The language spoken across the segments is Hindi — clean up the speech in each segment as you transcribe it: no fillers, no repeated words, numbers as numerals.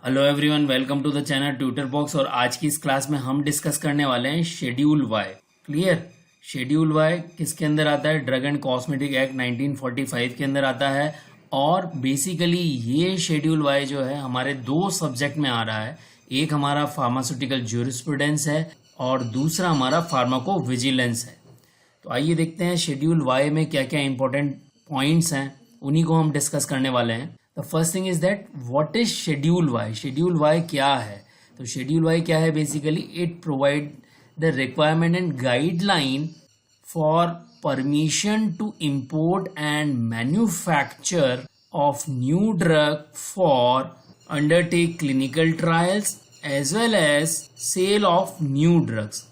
Hello everyone, welcome to the channel Tutor Box. और आज की इस क्लास में हम डिस्कस करने वाले हैं schedule Y. Clear? Schedule Y किसके अंदर आता है? ड्रग एंड कॉस्मेटिक एक्ट 1945 के अंदर आता है। और बेसिकली ये शेड्यूल वाई जो है हमारे दो सब्जेक्ट में आ रहा है। एक हमारा फार्मास्यूटिकल ज्यूरिस्प्रूडेंस है और दूसरा हमारा फार्माको विजिलेंस है। तो आइए देखते हैं शेड्यूल वाई में क्या क्या इंपॉर्टेंट पॉइंट्स हैं, उन्हीं को हम डिस्कस करने वाले हैं। The first thing is that what is schedule Y. Schedule Y क्या है? तो शेड्यूल वाई क्या है? Basically it provide the requirement and guideline for permission to import and manufacture of new drug for undertake clinical trials as well as sale of new drugs.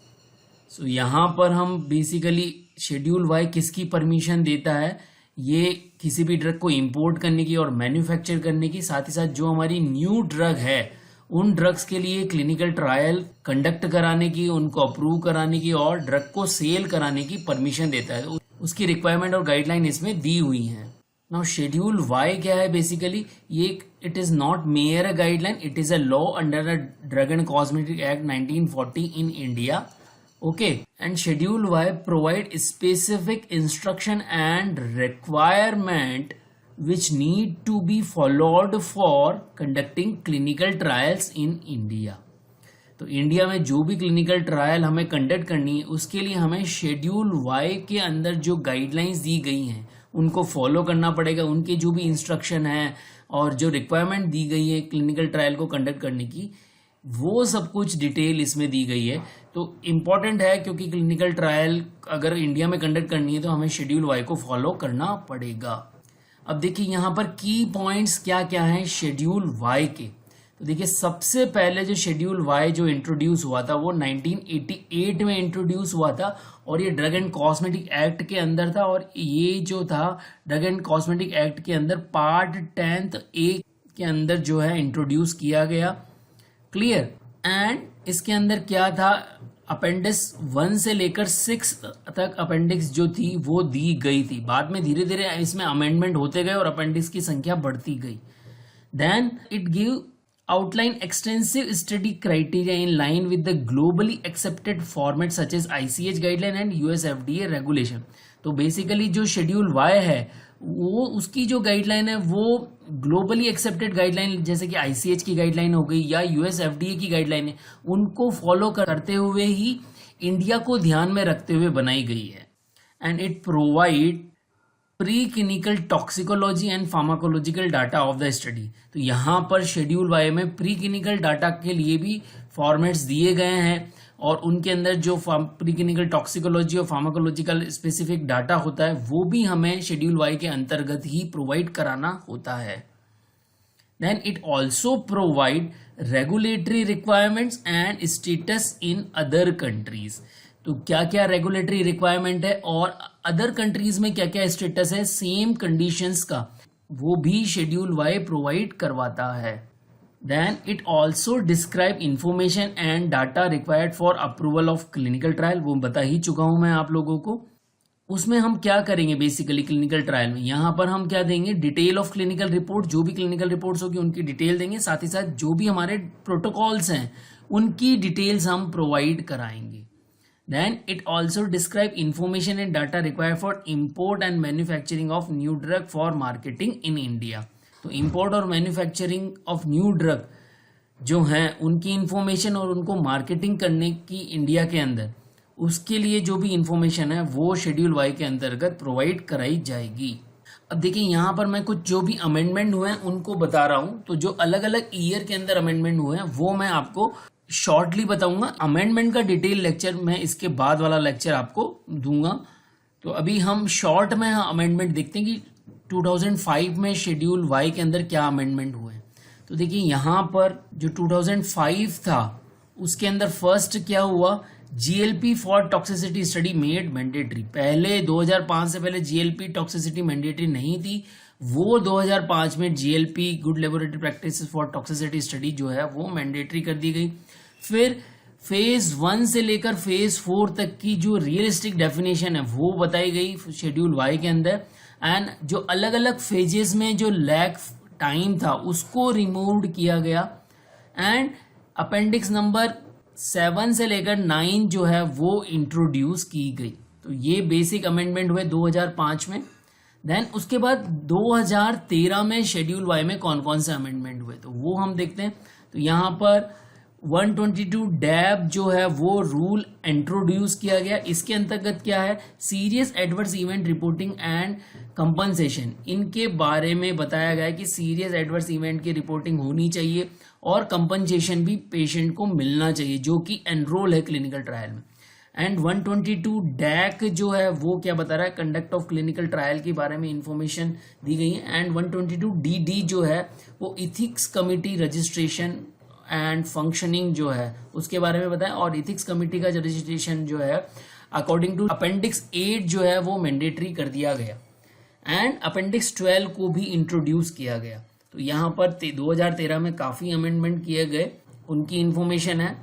So यहाँ पर हम बेसिकली शेड्यूल वाई किसकी परमिशन देता है? ये किसी भी ड्रग को इंपोर्ट करने की और मैन्युफैक्चर करने की, साथ ही साथ जो हमारी न्यू ड्रग है उन ड्रग्स के लिए क्लिनिकल ट्रायल कंडक्ट कराने की, उनको अप्रूव कराने की और ड्रग को सेल कराने की परमिशन देता है। उसकी रिक्वायरमेंट और गाइडलाइन इसमें दी हुई है। नाउ शेड्यूल वाई क्या है? बेसिकली ये it is not mayor a guideline, it is a law under the drug and cosmetic act 1940 in India. Okay, and Schedule Y provide specific instruction and requirement which need to be followed for conducting clinical trials in India. तो इंडिया में जो भी क्लिनिकल ट्रायल हमें कंडक्ट करनी है उसके लिए हमें शेड्यूल वाई के अंदर जो गाइडलाइंस दी गई हैं उनको फॉलो करना पड़ेगा। उनके जो भी इंस्ट्रक्शन है और जो रिक्वायरमेंट दी गई है क्लिनिकल ट्रायल को कंडक्ट करने की, वो सब कुछ डिटेल इसमें दी गई है। तो इम्पॉर्टेंट है क्योंकि क्लिनिकल ट्रायल अगर इंडिया में कंडक्ट करनी है तो हमें शेड्यूल वाई को फॉलो करना पड़ेगा। अब देखिए यहाँ पर की पॉइंट्स क्या क्या हैं शेड्यूल वाई के। तो देखिए सबसे पहले जो शेड्यूल वाई जो इंट्रोड्यूस हुआ था वो 1988 में इंट्रोड्यूस हुआ था और ये ड्रग एंड कॉस्मेटिक एक्ट के अंदर था। और ये जो था ड्रग एंड कॉस्मेटिक एक्ट के अंदर पार्ट 10 ए के अंदर जो है इंट्रोड्यूस किया गया। क्लियर? एंड इसके अंदर क्या था? अपेंडिक्स 1 से लेकर 6 तक अपेंडिक्स जो थी वो दी गई थी। बाद में धीरे धीरे इसमें अमेंडमेंट होते गए और अपेंडिक्स की संख्या बढ़ती गई। Then it give outline extensive study criteria in line with the globally accepted format such as ICH guideline and US FDA regulation. तो बेसिकली जो शेड्यूल वाई है वो उसकी जो गाइडलाइन है वो ग्लोबली एक्सेप्टेड गाइडलाइन जैसे कि ICH की गाइडलाइन हो गई या US FDA की गाइडलाइन है, उनको फॉलो करते हुए ही इंडिया को ध्यान में रखते हुए बनाई गई है। And it provide pre clinical toxicology and pharmacological data of the study. तो यहाँ पर शेड्यूल वाई में प्री क्लिनिकल डाटा के लिए भी फॉर्मेट्स दिए गए हैं और उनके अंदर जो प्री क्लिनिकल टॉक्सिकोलॉजी और फार्माकोलॉजिकल स्पेसिफिक डाटा होता है वो भी हमें शेड्यूल वाई के अंतर्गत ही प्रोवाइड कराना होता है। Then it also provide regulatory requirements and status in other countries. तो क्या क्या रेगुलेटरी रिक्वायरमेंट है और अदर कंट्रीज में क्या क्या स्टेटस है सेम कंडीशंस का, वो भी शेड्यूल वाई प्रोवाइड करवाता है। Then it also describe information and data required for approval of clinical trial. वो बता ही चुका हूं मैं आप लोगों को। उसमें हम क्या करेंगे बेसिकली क्लिनिकल ट्रायल में? यहाँ पर हम क्या देंगे? डिटेल ऑफ क्लिनिकल रिपोर्ट, जो भी क्लिनिकल रिपोर्ट्स होगी उनकी डिटेल देंगे। साथ ही साथ जो भी हमारे प्रोटोकॉल्स हैं उनकी डिटेल्स हम प्रोवाइड कराएंगे। Then it also describe information and data required for import and manufacturing of new drug for marketing in India. तो import और manufacturing of new drug जो हैं उनकी इंफॉर्मेशन और उनको मार्केटिंग करने की इंडिया के अंदर, उसके लिए जो भी इंफॉर्मेशन है वो शेड्यूल वाई के अंतर्गत प्रोवाइड कराई जाएगी। अब देखिए यहाँ पर मैं कुछ जो भी अमेंडमेंट हुए हैं उनको बता रहा हूँ। तो जो अलग अलग ईयर के अंदर अमेंडमेंट हुए हैं वो मैं आपको शॉर्टली बताऊंगा। अमेंडमेंट का डिटेल लेक्चर मैं इसके बाद वाला लेक्चर आपको दूंगा। तो अभी हम शॉर्ट में अमेंडमेंट देखते हैं कि 2005 में शेड्यूल वाई के अंदर क्या अमेंडमेंट हुए। तो देखिए यहाँ पर जो 2005 था उसके अंदर फर्स्ट क्या हुआ? GLP for toxicity study made mandatory. पहले 2005 से पहले GLP टॉक्सिसिटी मैंडेटरी नहीं थी, वो 2005 में GLP good laboratory practices for toxicity study जो है वो मैंडेटरी कर दी गई। फिर फेज 1 से लेकर फेज 4 तक की जो रियलिस्टिक डेफिनेशन है वो बताई गई शेड्यूल वाई के अंदर। एंड जो अलग अलग फेजेस में जो लैग टाइम था उसको रिमूव्ड किया गया। एंड अपेंडिक्स नंबर 7 से लेकर 9 जो है वो इंट्रोड्यूस की गई। तो ये बेसिक अमेंडमेंट हुए 2005 में। देन उसके बाद 2013 में शेड्यूल वाई में कौन कौन से अमेंडमेंट हुए तो वो हम देखते हैं। तो यहाँ पर 122 डैब जो है वो रूल इंट्रोड्यूस किया गया। इसके अंतर्गत क्या है, serious adverse event reporting and compensation, इनके बारे में बताया गया है कि सीरियस एडवर्स इवेंट की रिपोर्टिंग होनी चाहिए और कंपनसेशन भी पेशेंट को मिलना चाहिए जो कि एनरोल है क्लिनिकल ट्रायल में। एंड 122 डैक जो है वो क्या बता रहा है, कंडक्ट ऑफ क्लिनिकल ट्रायल के बारे में इंफॉर्मेशन दी गई है। एंड 122 डी जो है वो ethics committee registration and functioning जो है उसके बारे में बताया। और इथिक्स कमिटी का रजिस्ट्रेशन जो है अकॉर्डिंग टू अपेंडिक्स 8 जो है वो मैंडेटरी कर दिया गया। एंड अपेंडिक्स 12 को भी इंट्रोड्यूस किया गया। तो यहाँ पर 2013 में काफ़ी अमेंडमेंट किए गए, उनकी इंफॉर्मेशन है।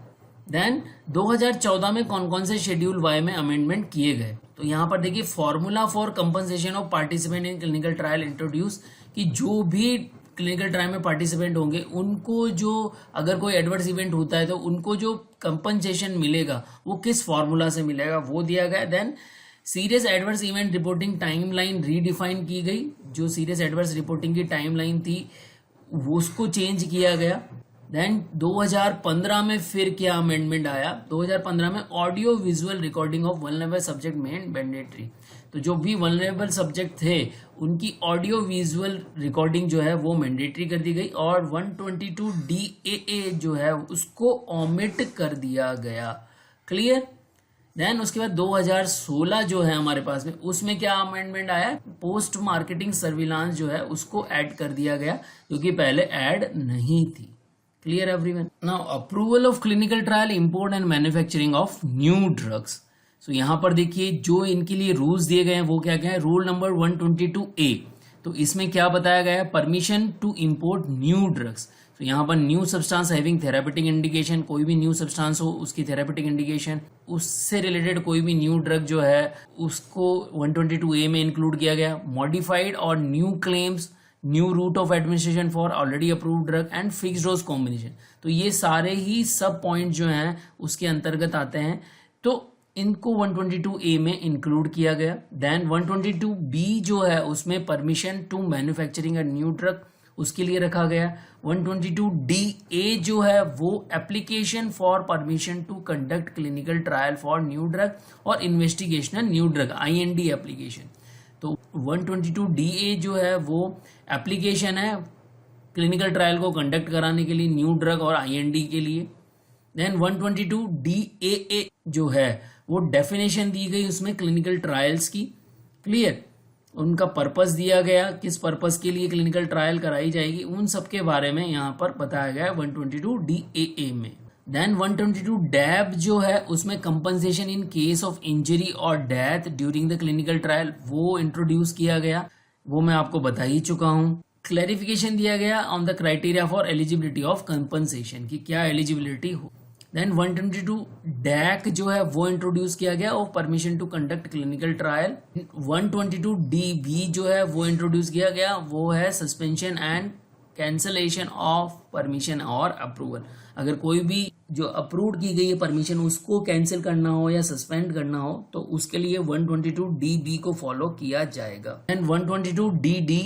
देन 2014 में कौन कौन से शेड्यूल वाई में अमेंडमेंट किए गए तो यहाँ पर देखिए, formula for compensation of participant in clinical trial introduce, कि जो भी क्लिनिकल ट्रायल में पार्टिसिपेंट होंगे उनको जो अगर कोई एडवर्स इवेंट होता है तो उनको जो कंपनसेशन मिलेगा वो किस फॉर्मूला से मिलेगा वो दिया गया। Then serious adverse event reporting timeline redefine की गई, जो सीरियस एडवर्स रिपोर्टिंग की टाइमलाइन थी वो उसको चेंज किया गया। देन 2015 में फिर क्या अमेंडमेंट आया, 2015 में audio visual recording of vulnerable subject made mandatory. तो जो भी वल्नरेबल सब्जेक्ट थे उनकी ऑडियो विजुअल रिकॉर्डिंग जो है वो मैंडेटरी कर दी गई। और 122 DAA जो है उसको ओमिट कर दिया गया। क्लियर। देन उसके बाद 2016 जो है हमारे पास में, उसमें क्या अमेंडमेंट आया, पोस्ट मार्केटिंग सर्विलांस जो है उसको ऐड कर दिया गया जो कि पहले ऐड नहीं थी। Clear everyone. Now approval of clinical trial, import and manufacturing of new drugs. So यहाँ पर देखिए जो इनके लिए रूल्स दिए गए हैं वो क्या क्या है। रूल नंबर 122A, तो इसमें क्या बताया गया है, permission to import new drugs. तो यहाँ पर new substance having therapeutic indication, कोई भी न्यू सब्सटेंस हो उसकी थेरापेटिक इंडिकेशन, उससे रिलेटेड कोई भी न्यू ड्रग जो है उसको 122A में इंक्लूड किया गया। मॉडिफाइड और new claims, new root of administration for already approved drug and fixed dose combination. तो ये सारे ही सब पॉइंट जो हैं उसके अंतर्गत आते हैं, तो इनको 122A में इंक्लूड किया गया। देन 122B जो है उसमें permission to manufacturing a new drug उसके लिए रखा गया। 122DA जो है वो application for permission to conduct clinical trial for new drug or investigational new drug IND application. तो 122DA जो है वो एप्लीकेशन है क्लिनिकल ट्रायल को कंडक्ट कराने के लिए न्यू ड्रग और IND के लिए। देन 122DAA जो है वो डेफिनेशन दी गई उसमें क्लिनिकल ट्रायल्स की। क्लियर। उनका पर्पस दिया गया, किस पर्पस के लिए क्लिनिकल ट्रायल कराई जाएगी, उन सब के बारे में यहाँ पर बताया गया है 122DAA में। देन 122 डैब जो है उसमें compensation in case of injury or death during the clinical trial वो इंट्रोड्यूस किया गया, वो मैं आपको बता ही चुका हूँ। क्लैरिफिकेशन दिया गया on the criteria for eligibility of compensation की क्या एलिजिबिलिटी हो। देन 122 डैक जो है वो इंट्रोड्यूस किया गया और permission to conduct clinical trial. 122DB जो है वो इंट्रोड्यूस किया गया, वो है suspension and cancellation of permission और अप्रूवल। अगर कोई भी जो अप्रूव की गई है परमिशन उसको कैंसिल करना हो या सस्पेंड करना हो तो उसके लिए 122DB को फॉलो किया जाएगा। And 122DD,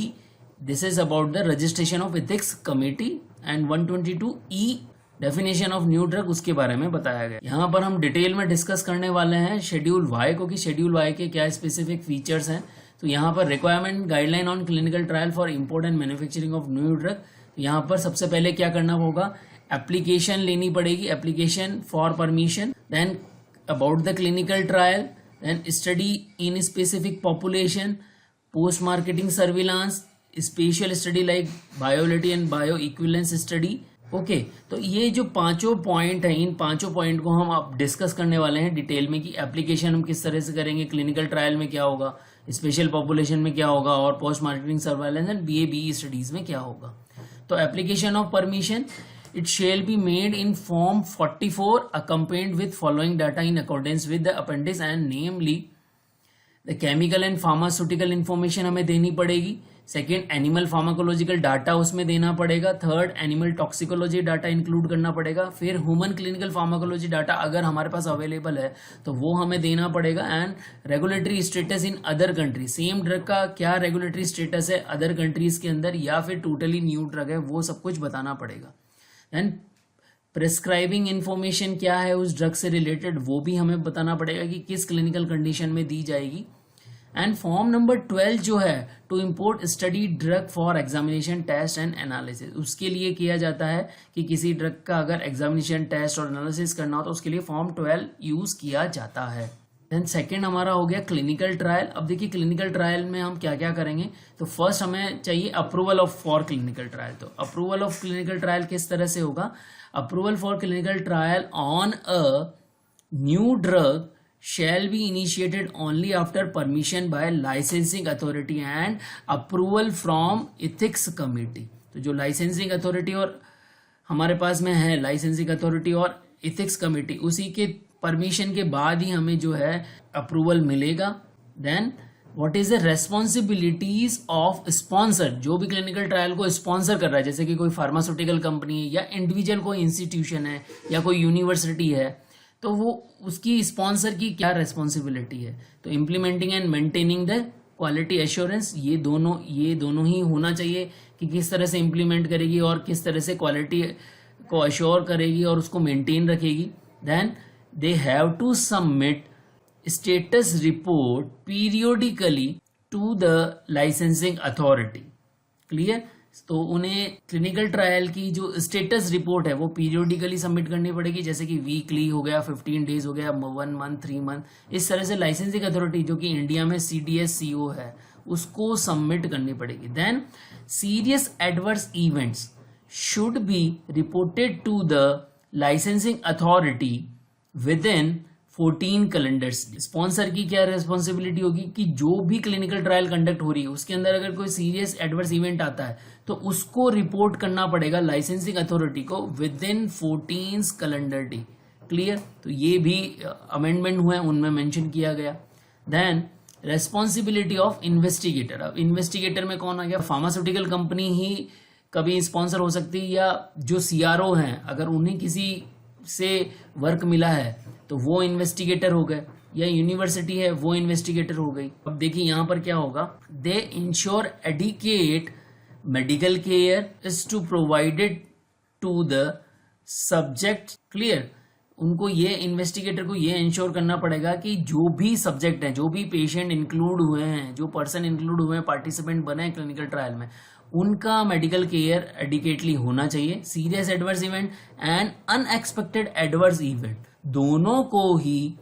this is about the registration of ethics committee. And 122E definition of new drug उसके बारे में बताया गया। यहाँ पर हम डिटेल में डिस्कस करने वाले हैं शेड्यूल वाई को कि शेड्यूल वाई के क्या स्पेसिफिक फीचर्स हैं। तो यहाँ पर requirement guideline on clinical trial for import and manufacturing of new drug. तो यहाँ पर सबसे पहले क्या करना होगा, एप्लीकेशन लेनी पड़ेगी, application for permission. Then about the clinical trial, then study in specific population, post marketing surveillance, special study like bioavailability and bio equivalence study. Okay, तो ये जो पांचों पॉइंट हैं इन पांचों पॉइंट को हम अब डिस्कस करने वाले हैं डिटेल में कि एप्लीकेशन हम किस तरह से करेंगे, क्लिनिकल ट्रायल में क्या होगा, स्पेशल पॉपुलेशन में क्या होगा और post marketing surveillance and BA/BE studies में क्या होगा। तो application of permission, it shall be made in form 44 accompanied with following data in accordance with the appendix and namely the chemical and pharmaceutical information हमें देनी पड़ेगी, सेकेंड एनिमल फार्माकोलॉजिकल डाटा उसमें देना पड़ेगा, third animal toxicology data include करना पड़ेगा, फिर ह्यूमन क्लिनिकल फार्माकोलॉजी डाटा अगर हमारे पास अवेलेबल है तो वो हमें देना पड़ेगा, and regulatory status in other country, same drug का क्या रेगुलेटरी स्टेटस है अदर कंट्रीज के अंदर या फिर टोटली न्यू ड्रग है वो सब कुछ बताना पड़ेगा। देन प्रिस्क्राइबिंग इन्फॉर्मेशन क्या है उस ड्रग से रिलेटेड वो भी हमें बताना पड़ेगा कि किस क्लिनिकल कंडीशन में दी जाएगी। एंड फॉर्म नंबर 12 जो है to import study drug for examination test and analysis, उसके लिए किया जाता है कि किसी ड्रग का अगर एग्जामिनेशन टेस्ट और एनालिसिस करना हो तो उसके लिए फॉर्म 12 यूज किया जाता है। देन सेकेंड हमारा हो गया क्लिनिकल ट्रायल। अब देखिए क्लिनिकल ट्रायल में हम क्या क्या करेंगे, तो फर्स्ट हमें चाहिए approval of for clinical trial. तो अप्रूवल ऑफ क्लिनिकल ट्रायल किस तरह से होगा, approval for clinical trial on a new drug shall be initiated only after permission by licensing authority and approval from ethics committee। तो जो लाइसेंसिंग अथॉरिटी और हमारे पास में है लाइसेंसिंग अथॉरिटी और इथिक्स कमेटी उसी के परमिशन के बाद ही हमें जो है अप्रूवल मिलेगा। Then what is the responsibilities of sponsor, जो भी क्लिनिकल ट्रायल को स्पॉन्सर कर रहा है, जैसे कि कोई फार्मास्यूटिकल कंपनी है या इंडिविजुअल कोई इंस्टीट्यूशन है या कोई यूनिवर्सिटी है, तो वो उसकी स्पॉन्सर की क्या रेस्पॉन्सिबिलिटी है। तो implementing and maintaining the quality assurance, ये दोनों ही होना चाहिए कि किस तरह से इम्प्लीमेंट करेगी और किस तरह से क्वालिटी को अश्योर करेगी और उसको मेंटेन रखेगी। Then they have to submit status report periodically to the licensing authority. Clear, तो उन्हें क्लिनिकल ट्रायल की जो स्टेटस रिपोर्ट है वो पीरियोडिकली सबमिट करनी पड़ेगी, जैसे कि वीकली हो गया, 15 डेज हो गया, 1 मंथ, 3 मंथ, इस तरह से लाइसेंसिंग अथॉरिटी जो कि इंडिया में CDSCO है उसको सबमिट करनी पड़ेगी। Then serious adverse events should be reported to the licensing authority within 14 calendars. Sponsor की क्या रेस्पॉन्सिबिलिटी होगी कि जो भी क्लिनिकल ट्रायल कंडक्ट हो रही है उसके अंदर अगर कोई सीरियस एडवर्स इवेंट आता है तो उसको रिपोर्ट करना पड़ेगा लाइसेंसिंग अथॉरिटी को within 14 calendar day. Clear, तो ये भी अमेंडमेंट हुए उनमें मेंशन किया गया। Then responsibility of investigator. अब इन्वेस्टिगेटर में कौन आ गया, फार्मास्यूटिकल कंपनी ही कभी स्पॉन्सर हो सकती है या जो CRO हैं अगर उन्हें किसी से वर्क मिला है तो वो इन्वेस्टिगेटर हो गए, या यूनिवर्सिटी है वो इन्वेस्टिगेटर हो गई। अब देखिए यहाँ पर क्या होगा, they ensure adequate medical care is to provided to the subject. Clear, उनको ये इन्वेस्टिगेटर को ये इंश्योर करना पड़ेगा कि जो भी सब्जेक्ट है, जो भी पेशेंट इंक्लूड हुए हैं, जो पर्सन इंक्लूड हुए हैं, पार्टिसिपेंट बने हैं क्लिनिकल ट्रायल में, उनका मेडिकल केयर एडिकेटली होना चाहिए। Serious adverse event and unexpected adverse event दोनों को ही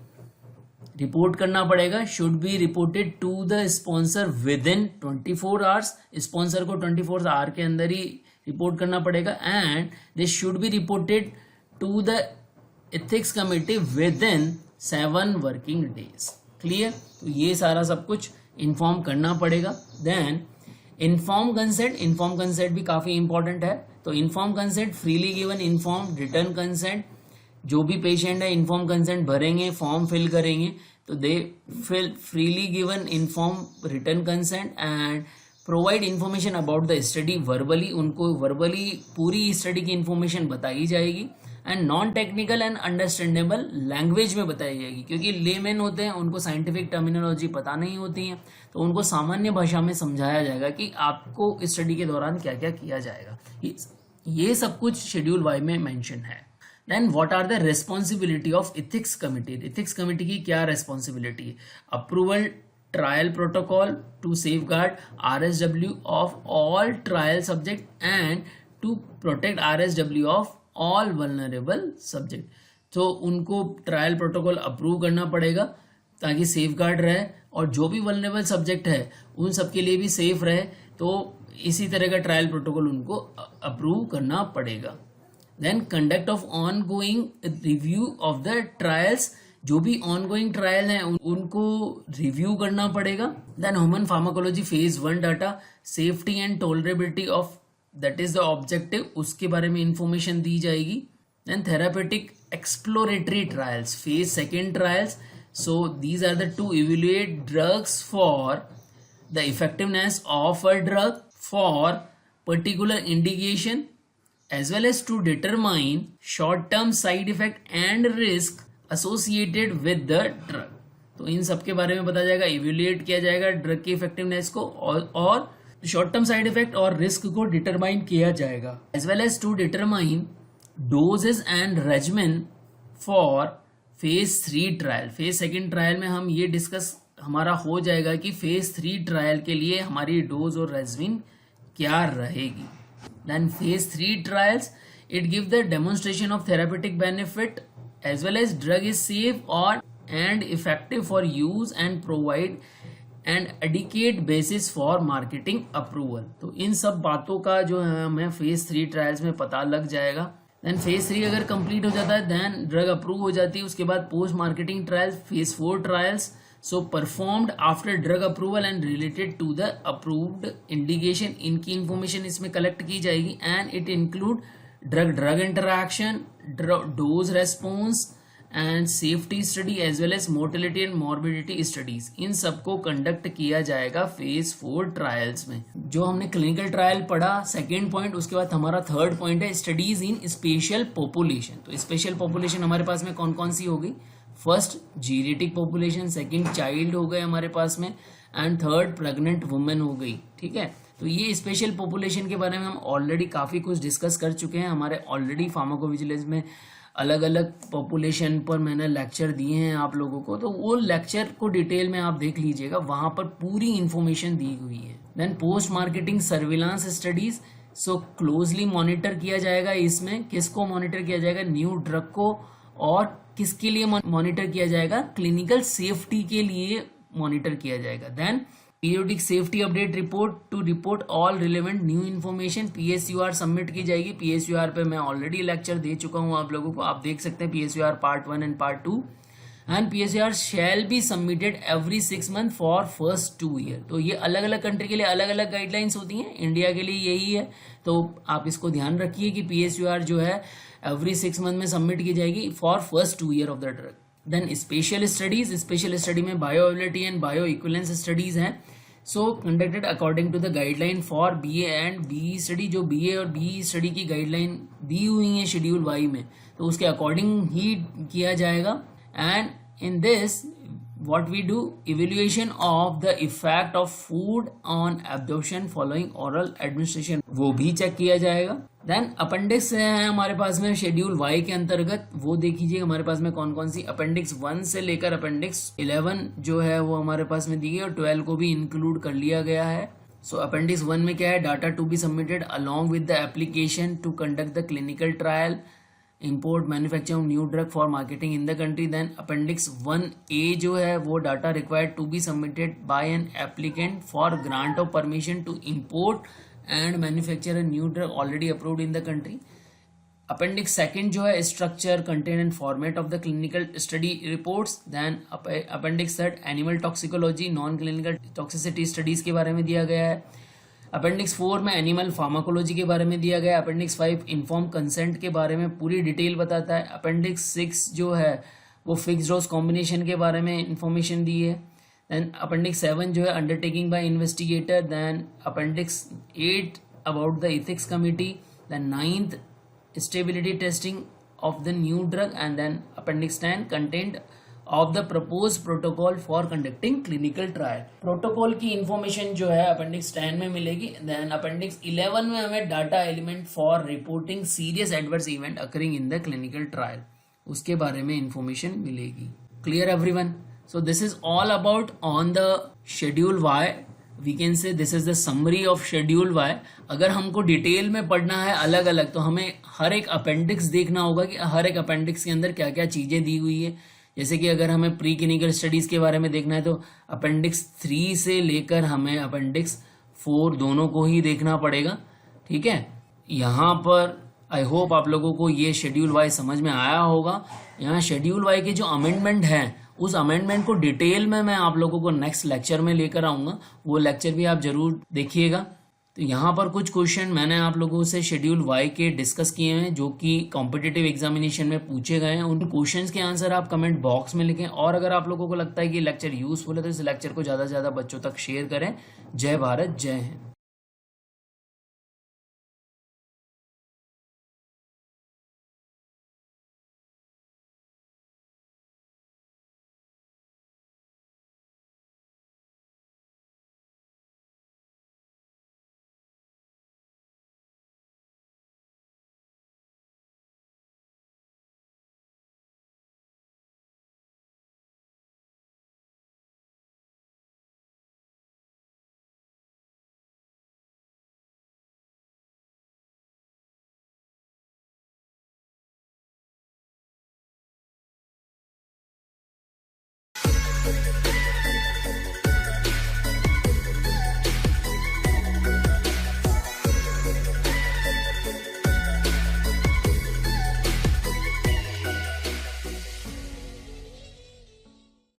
रिपोर्ट करना पड़ेगा, should be reported to the sponsor within 24 hours. Sponsor को 24 आवर के अंदर ही रिपोर्ट करना पड़ेगा, and they should be reported to the ethics committee within 7 working days. Clear, तो ये सारा सब कुछ इन्फॉर्म करना पड़ेगा। देन इन्फॉर्म कंसेंट भी काफी इंपॉर्टेंट है। तो inform consent freely given inform written consent, जो भी पेशेंट है इन्फॉर्म कंसेंट भरेंगे, फॉर्म फिल करेंगे, तो they fill freely given inform written consent and provide information about the study verbally, उनको वर्बली पूरी स्टडी की इन्फॉर्मेशन बताई जाएगी, and non technical and understandable language में बताई जाएगी, क्योंकि लेमैन होते हैं उनको साइंटिफिक टर्मिनोलॉजी पता नहीं होती है, तो उनको सामान्य भाषा में समझाया जाएगा कि आपको स्टडी के दौरान क्या क्या किया जाएगा। ये सब कुछ शेड्यूल वाई में मेंशन है। Then what are the responsibility of ethics committee. Ethics committee की क्या रेस्पॉन्सिबिलिटी है, approval trial protocol to safeguard RSW of all trial subject and to protect RSW of all vulnerable subject. तो उनको ट्रायल प्रोटोकॉल अप्रूव करना पड़ेगा ताकि सेफगार्ड रहे और जो भी वल्नरेबल सब्जेक्ट है उन सबके लिए भी सेफ रहे, तो इसी तरह का ट्रायल प्रोटोकॉल उनको अप्रूव करना पड़ेगा। Then conduct of ongoing review of the trials, जो भी ऑन गोइंग ट्रायल है उनको रिव्यू करना पड़ेगा। Then human pharmacology phase 1 data, safety and tolerability of that is the objective, उसके बारे में इंफॉर्मेशन दी जाएगी। Then therapeutic exploratory trials, phase 2 trials, so these are the to evaluate drugs for the effectiveness of a drug for particular indication as well as to determine short-term side effect and risk associated with the drug. तो इन सब के बारे में बताया जाएगा, इवेल्युएट किया जाएगा ड्रग की इफेक्टिवनेस को और शॉर्ट टर्म साइड इफेक्ट और रिस्क को डिटरमाइन किया जाएगा, as well as to determine doses and regimen for phase 3 trial. Phase 2 trial में हम ये डिस्कस हमारा हो जाएगा कि फेज 3 ट्रायल के लिए हमारी डोज और रेजिमेन क्या रहेगी. Then phase 3 trials, it gives the demonstration of therapeutic benefit as well as drug is safe or and effective for use and provide an adequate basis for marketing approval. तो इन सब बातों का जो है हमें phase 3 trials में पता लग जाएगा. Then phase 3 अगर complete हो जाता है then drug approve हो जाती है. उसके बाद post marketing trials, phase 4 trials, so performed after drug approval and related to the approved indication. इनकी information इसमें collect की जाएगी and it include drug interaction, dose response and safety study as well as mortality and morbidity studies. इन सबको conduct किया जाएगा phase 4 trials में. जो हमने clinical trial पढ़ा second point, उसके बाद हमारा third point है studies in special population. तो special population हमारे पास में कौन कौन सी होगी? First genetic population, second child हो गए हमारे पास में, एंड थर्ड प्रेग्नेंट वुमेन हो गई. ठीक है, तो ये स्पेशल पॉपुलेशन के बारे में हम ऑलरेडी काफ़ी कुछ डिस्कस कर चुके हैं. हमारे ऑलरेडी फार्माकोविजिलेंस में अलग अलग पॉपुलेशन पर मैंने लेक्चर दिए हैं आप लोगों को, तो वो लेक्चर को डिटेल में आप देख लीजिएगा, वहाँ पर पूरी इन्फॉर्मेशन दी हुई है. Then post marketing surveillance studies, so closely monitor किया जाएगा. इसमें किसको मॉनिटर किया जाएगा? न्यू ड्रग को. और किसके लिए मॉनिटर किया जाएगा? क्लिनिकल सेफ्टी के लिए मॉनिटर किया जाएगा. Then periodic safety update report to report all relevant new information. PSUR submit की जाएगी. PSUR पे मैं ऑलरेडी लेक्चर दे चुका हूं आप लोगों को, आप देख सकते हैं PSUR part 1 and part 2. And PSUR shall be submitted every 6 month for first 2 year. तो ये अलग अलग कंट्री के लिए अलग अलग गाइडलाइंस होती हैं, इंडिया के लिए यही है. तो आप इसको ध्यान रखिए कि PSUR जो है एवरी 6 मंथ में सबमिट की जाएगी for first 2 year of the drug. Then special studies, special study में bioavailability and bio equivalence studies हैं. So conducted according to the guideline for BA and BE study. जो BA और BE स्टडी की गाइडलाइन दी हुई है शेड्यूल वाई में, तो उसके अकॉर्डिंग ही किया जाएगा. And in this what we do, evaluation of the effect of food on absorption following oral administration, वो भी चेक किया जाएगा. देन अपेंडिक्स है हमारे पास में शेड्यूल वाई के अंतर्गत, वो देख लीजिए हमारे पास में कौन कौन सी. अपेंडिक्स 1 से लेकर अपेंडिक्स 11 जो है वो हमारे पास में दी गई, और 12 को भी इंक्लूड कर लिया गया है. सो अपेंडिक्स 1 में क्या है? Data to be submitted along with the application to conduct the clinical trial, import manufacturing of new drug for marketing in the country. Then appendix 1A जो है वो data required to be submitted by an applicant for grant of permission to import and manufacture a new drug already approved in the country. appendix 2 जो है structure, content and format of the clinical study reports. Then appendix 3 animal toxicology, non clinical toxicity studies के बारे में दिया गया है. अपेंडिक्स 4 में एनिमल फार्माकोलॉजी के बारे में दिया गया. अपेंडिक्स 5 इन्फॉर्म कंसेंट के बारे में पूरी डिटेल बताता है. अपेंडिक्स 6 जो है वो फिक्स डोज कॉम्बिनेशन के बारे में इंफॉर्मेशन दी है. देन अपेंडिक्स 7 जो है undertaking by investigator. Then appendix 8 about the ethics committee. Then 9th stability testing of the new drug. And then appendix 10 content of the propose protocol for conducting clinical trial. Protocol की इंफॉर्मेशन जो है अपेंडिक्स 10 में मिलेगी. देन अपेंडिक्स 11 में हमें data element for reporting serious adverse event occurring in the clinical trial, उसके बारे में इंफॉर्मेशन मिलेगी. Clear everyone? So this is all about on the schedule Y. We can say this is the summary of schedule Y. अगर हमको डिटेल में पढ़ना है अलग अलग, तो हमें हर एक अपेंडिक्स देखना होगा कि हर एक अपेंडिक्स के अंदर क्या क्या चीजें दी हुई है. जैसे कि अगर हमें प्री क्लिनिकल स्टडीज के बारे में देखना है तो अपेंडिक्स 3 से लेकर हमें अपेंडिक्स 4 दोनों को ही देखना पड़ेगा. ठीक है, यहाँ पर आई होप आप लोगों को ये शेड्यूल वाई समझ में आया होगा. यहाँ शेड्यूल वाई के जो अमेंडमेंट है उस अमेंडमेंट को डिटेल में मैं आप लोगों को नेक्स्ट लेक्चर में लेकर आऊंगा. वो लेक्चर भी आप जरूर देखिएगा. तो यहाँ पर कुछ क्वेश्चन मैंने आप लोगों से शेड्यूल वाई के डिस्कस किए हैं जो कि कॉम्पिटिटिव एग्जामिनेशन में पूछे गए हैं। उन क्वेश्चंस के आंसर आप कमेंट बॉक्स में लिखें, और अगर आप लोगों को लगता है कि लेक्चर यूजफुल है तो इस लेक्चर को ज़्यादा से ज़्यादा बच्चों तक शेयर करें। जय भारत, जय हिंद।